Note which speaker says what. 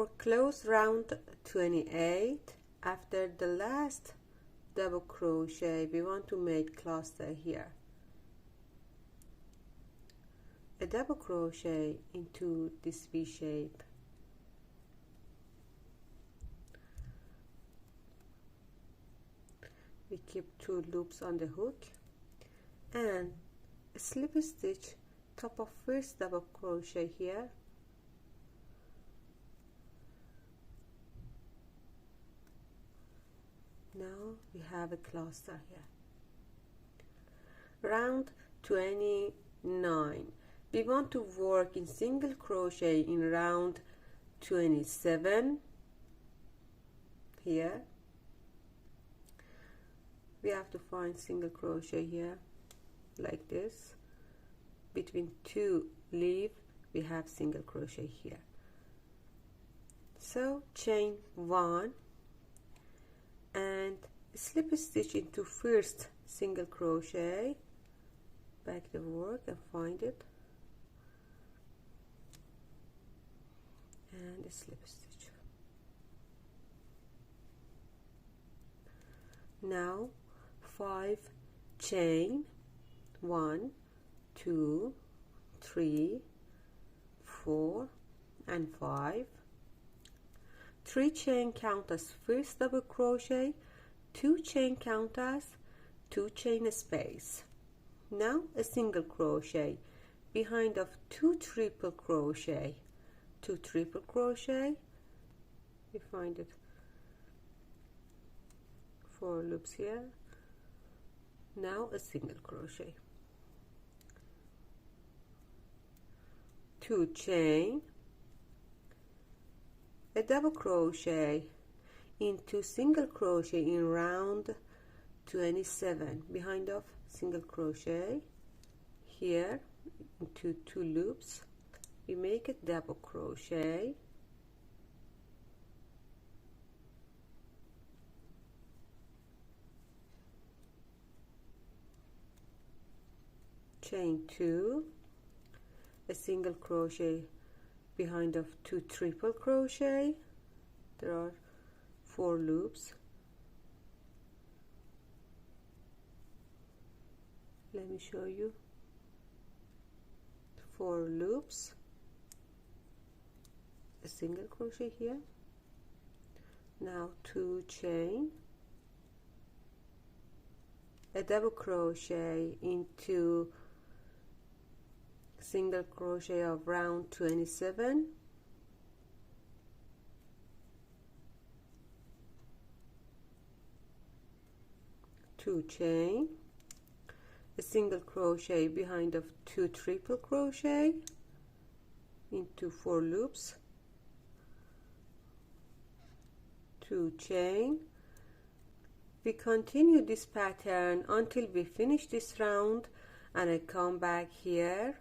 Speaker 1: for close round 28, after the last double crochet, we want to make cluster here. A double crochet into this V shape. We keep 2 loops on the hook and a slip stitch top of first double crochet here. Now we have a cluster here. Round 29. We want to work in single crochet in round 27 here. We have to find single crochet here like this. Between 2 leaf we have single crochet here. So chain 1 and slip stitch into first single crochet, back the work and find it, and a slip stitch. Now 5 chain, 1 2 3 4 and 5, 3 chain count as first double crochet, 2 chain count as 2 chain space. Now a single crochet behind of 2 triple crochet, 2 triple crochet, we find it 4 loops here. Now a single crochet, 2 chain, a double crochet into single crochet in round 27, behind of single crochet here into 2 loops, we make a double crochet, chain 2, a single crochet behind of 2 triple crochet. There are 4 loops. Let me show you. 4 loops, a single crochet here. Now 2 chain, a double crochet into single crochet of round 27, two chain, a single crochet behind of 2 triple crochet into 4 loops, 2 chain. We continue this pattern until we finish this round, and I come back here